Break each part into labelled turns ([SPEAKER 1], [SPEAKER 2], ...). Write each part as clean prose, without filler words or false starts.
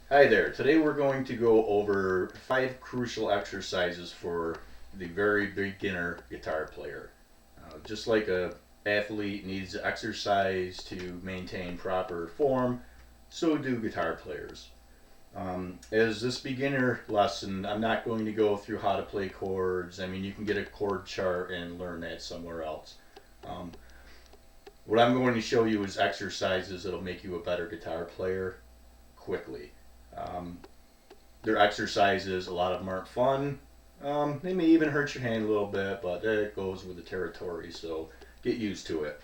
[SPEAKER 1] Hi there. Today we're going to go over 5 crucial exercises for the very beginner guitar player. Just like a athlete needs exercise to maintain proper form, so do guitar players. As this beginner lesson, I'm not going to go through how to play chords. I mean, you can get a chord chart and learn that somewhere else. Um, what I'm going to show you is exercises that'll make you a better guitar player quickly. Um, Their exercises, a lot of them aren't fun. They may even hurt your hand a little bit, but that goes with the territory, so get used to it.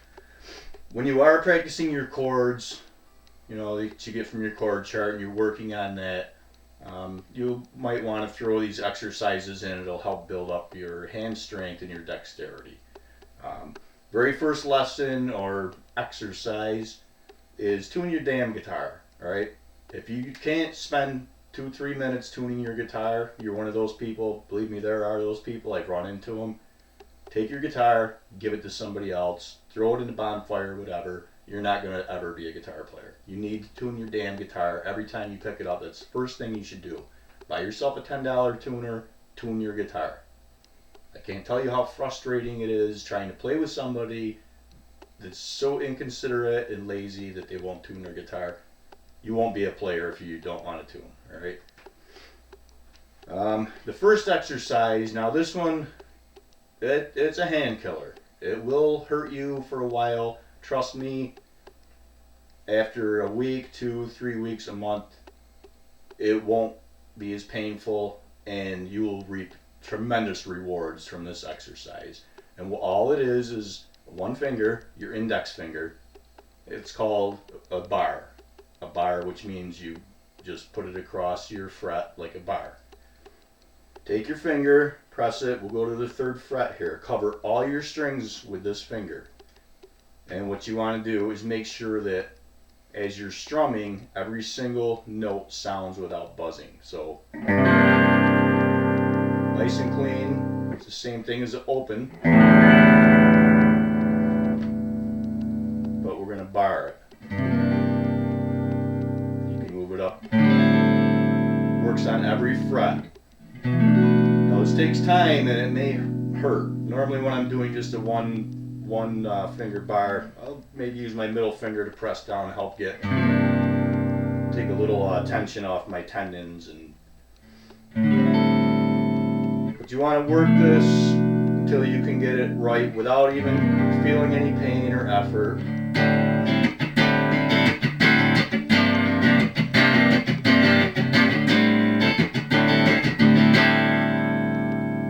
[SPEAKER 1] When you are practicing your chords, that you get from your chord chart and you're working on that, you might want to throw these exercises in. It'll help build up your hand strength and your dexterity. Um, Very first lesson or exercise is tune your damn guitar, all right? If you can't spend 2, 3 minutes tuning your guitar, you're one of those people. Believe me, there are those people. I've run into them. Take your guitar, give it to somebody else, throw it in the bonfire, whatever. You're not going to ever be a guitar player. You need to tune your damn guitar every time you pick it up. That's the first thing you should do. Buy yourself a $10 tuner, tune your guitar. I can't tell you how frustrating it is trying to play with somebody that's so inconsiderate and lazy that they won't tune their guitar. You won't be a player if you don't want to tune, all right? The first exercise, now this one, it's a hand killer. It will hurt you for a while. Trust me, after a week, 2, 3 weeks, a month, it won't be as painful and you will reap tremendous rewards from this exercise. And all it is one finger, your index finger. It's called a bar. A bar, which means you just put it across your fret like a bar. Take your finger, press it. We'll go to the 3rd fret here. Cover all your strings with this finger. And what you want to do is make sure that as you're strumming, every single note sounds without buzzing. So nice and clean. It's the same thing as an open, but we're going to bar it. You can move it up. Works on every fret. Now this takes time and it may hurt. Normally when I'm doing just a one finger bar, I'll maybe use my middle finger to press down and help take a little tension off my tendons. But you want to work this until you can get it right without even feeling any pain or effort.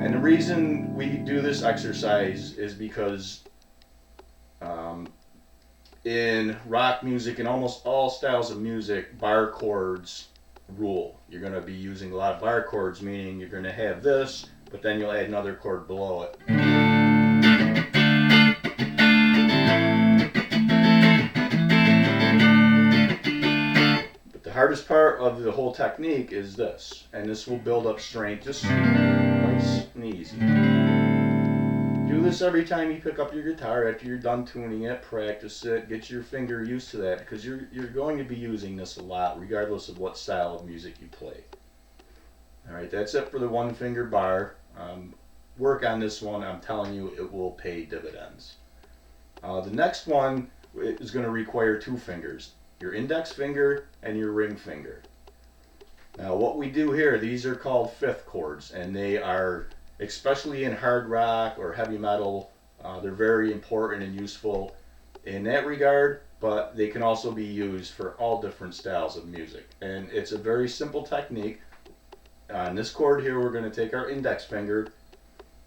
[SPEAKER 1] And the reason we do this exercise is because in rock music and almost all styles of music, bar chords rule. You're going to be using a lot of bar chords, meaning you're going to have this, but then you'll add another chord below it. But the hardest part of the whole technique is this, and this will build up strength just nice and easy. Do this every time you pick up your guitar after you're done tuning it. Practice it. Get your finger used to that because you're going to be using this a lot regardless of what style of music you play. Alright, that's it for the one finger bar. Work on this one. I'm telling you, it will pay dividends. The next one is going to require 2 fingers. Your index finger and your ring finger. Now what we do here, these are called 5th chords, and they are, especially in hard rock or heavy metal, they're very important and useful in that regard, but they can also be used for all different styles of music. And it's a very simple technique. On this chord here, we're going to take our index finger,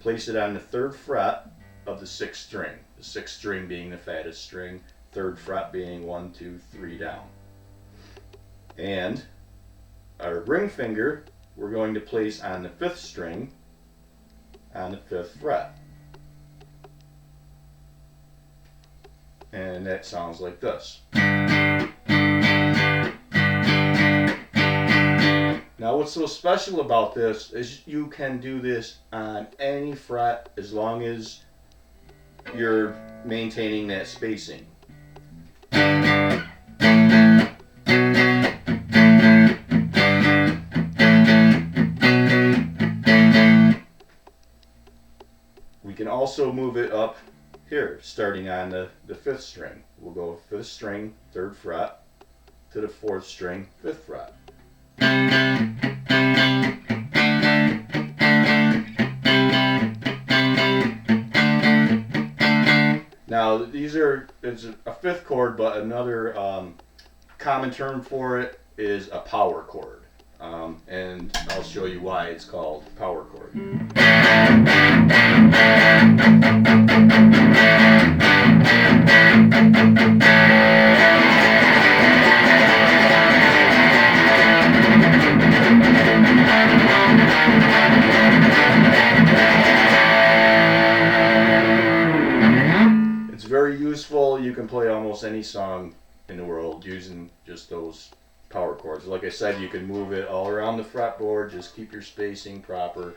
[SPEAKER 1] place it on the 3rd fret of the 6th string. The 6th string being the fattest string, 3rd fret being 1, 2, 3 down. And our ring finger, we're going to place on the 5th string, on the 5th fret. And that sounds like this. Now what's so special about this is you can do this on any fret as long as you're maintaining that spacing. also move it up here, starting on the 5th string. We'll go 5th string, 3rd fret, to the 4th string, 5th fret. Now it's a 5th chord, but another common term for it is a power chord. And I'll show you why it's called power chord. It's very useful. You can play almost any song in the world using just those power chords. Like I said, you can move it all around the fretboard. Just keep your spacing proper.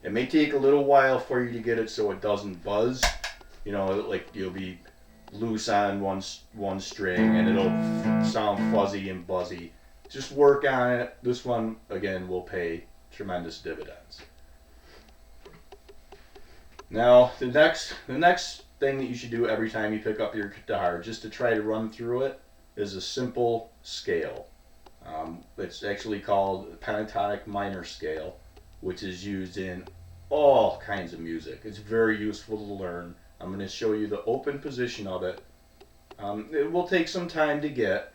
[SPEAKER 1] It may take a little while for you to get it so it doesn't buzz. You know, like you'll be loose on one string and it'll sound fuzzy and buzzy. Just work on it. This one again will pay tremendous dividends. Now the next thing that you should do every time you pick up your guitar, just to try to run through it, is a simple scale. It's actually called pentatonic minor scale, which is used in all kinds of music. It's very useful to learn. I'm going to show you the open position of it. It will take some time to get,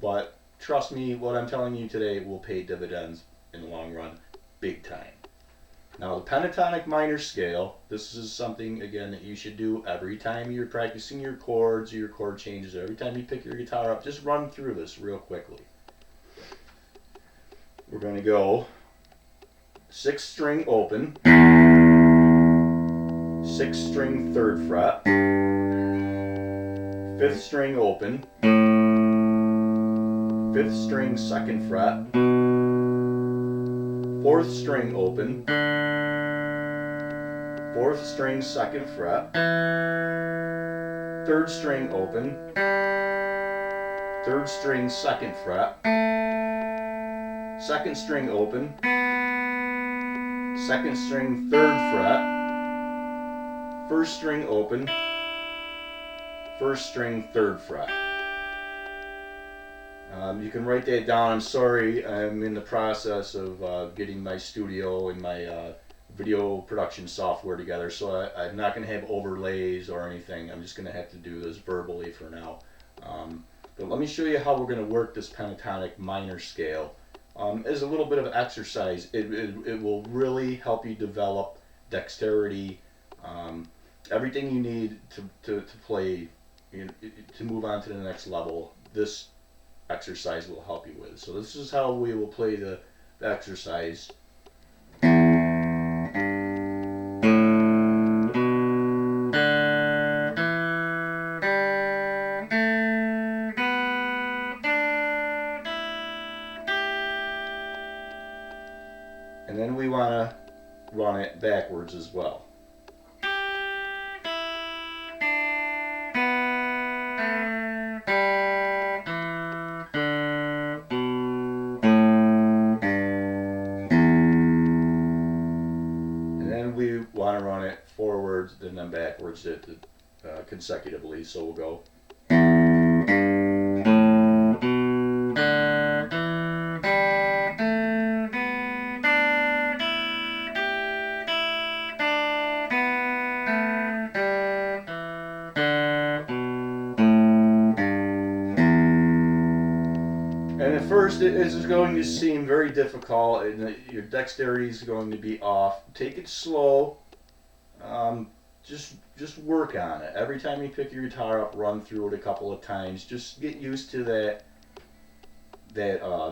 [SPEAKER 1] but trust me, what I'm telling you today will pay dividends in the long run, big time. Now the pentatonic minor scale, this is something again that you should do every time you're practicing your chords or your chord changes. Every time you pick your guitar up, just run through this real quickly. We're going to go 6th string open, 6th string 3rd fret, 5th string open, 5th string 2nd fret, 4th string open, 4th string 2nd fret, 3rd string open, 3rd string 2nd fret, 2nd string open, 2nd string 3rd fret, 1st string open, 1st string 3rd fret. You can write that down. I'm sorry, I'm in the process of getting my studio and my video production software together, so I'm not going to have overlays or anything. I'm just going to have to do this verbally for now. But let me show you how we're going to work this pentatonic minor scale. As a little bit of exercise, it will really help you develop dexterity, everything you need to play, to move on to the next level. This exercise will help you with. So this is how we will play the exercise. And then we want to run it backwards as well. We want to run it forwards and then backwards consecutively. So we'll go. And at first it is going to seem very difficult and your dexterity is going to be off. Take it slow. Just work on it. Every time you pick your guitar up, run through it a couple of times. Just get used to that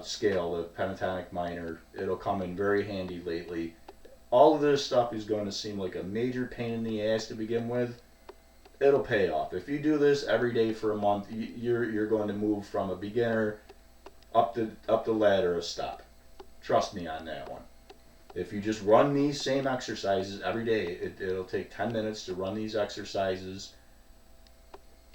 [SPEAKER 1] scale, the pentatonic minor. It'll come in very handy lately. All of this stuff is going to seem like a major pain in the ass to begin with. It'll pay off. If you do this every day for a month, you're going to move from a beginner up the ladder a step. Trust me on that one. If you just run these same exercises every day, it'll take 10 minutes to run these exercises.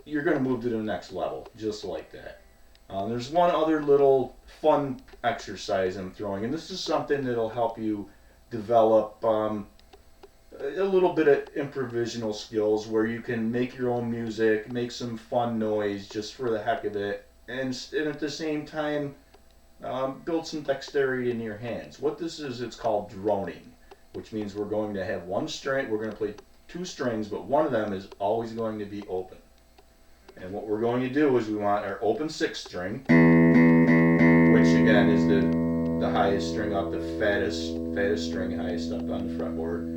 [SPEAKER 1] You're going to move to the next level, just like that. There's one other little fun exercise I'm throwing, and this is something that'll help you develop a little bit of improvisational skills where you can make your own music, make some fun noise just for the heck of it, and at the same time build some dexterity in your hands. What this is, it's called droning, which means we're going to have one string, we're going to play two strings, but one of them is always going to be open. And what we're going to do is we want our open sixth string, which again is the highest string up, the fattest string, highest up on the fretboard.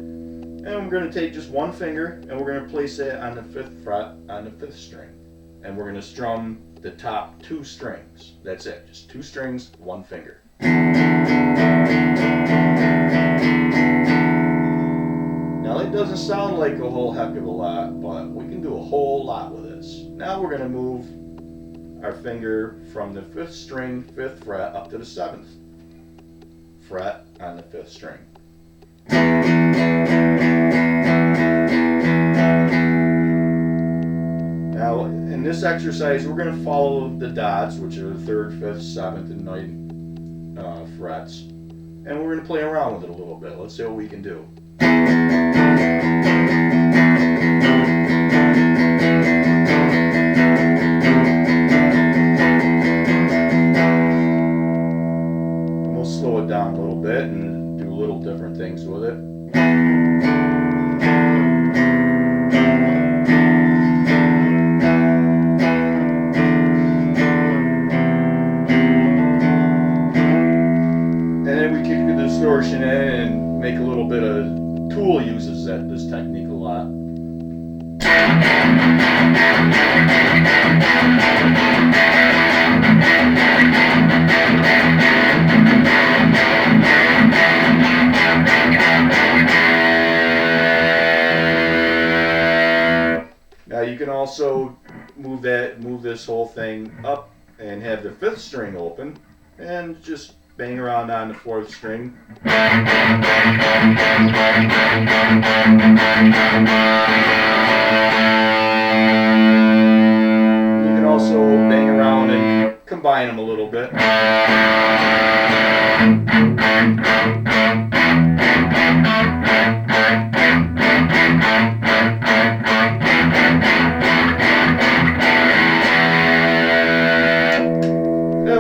[SPEAKER 1] And we're going to take just one finger and we're going to place it on the fifth fret on the fifth string. And we're going to strum the top two strings. That's it, just two strings, one finger. Now it doesn't sound like a whole heck of a lot, but we can do a whole lot with this. Now we're going to move our finger from the fifth string, fifth fret, up to the seventh fret on the fifth string. Now in this exercise we're going to follow the dots, which are the third, fifth, seventh, and ninth frets, and we're going to play around with it a little bit. Let's see what we can do. And we'll slow it down a little bit and do little different things with it. Distortion in and make a little bit of Tool uses this technique a lot. Now you can also move this whole thing up and have the fifth string open and just bang around on the fourth string. You can also bang around and combine them a little bit.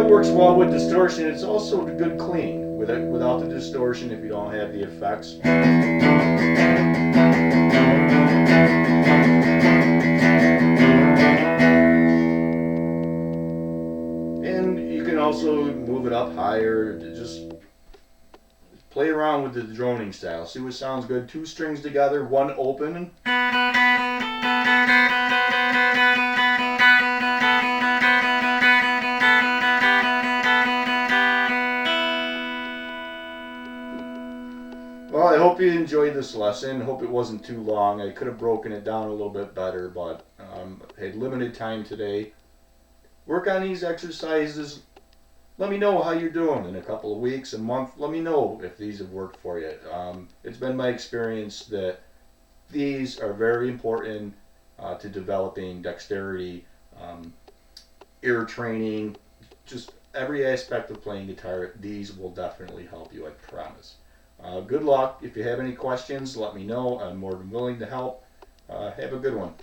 [SPEAKER 1] Works well with distortion. It's also good clean without the distortion if you don't have the effects. And you can also move it up higher. Just play around with the droning style. See what sounds good. Two strings together, one open. Well, I hope you enjoyed this lesson. Hope it wasn't too long. I could have broken it down a little bit better, but I had limited time today. Work on these exercises. Let me know how you're doing in a couple of weeks, a month. Let me know if these have worked for you. It's been my experience that these are very important to developing dexterity, ear training, just every aspect of playing guitar. These will definitely help you, I promise. Good luck. If you have any questions, let me know. I'm more than willing to help. Have a good one.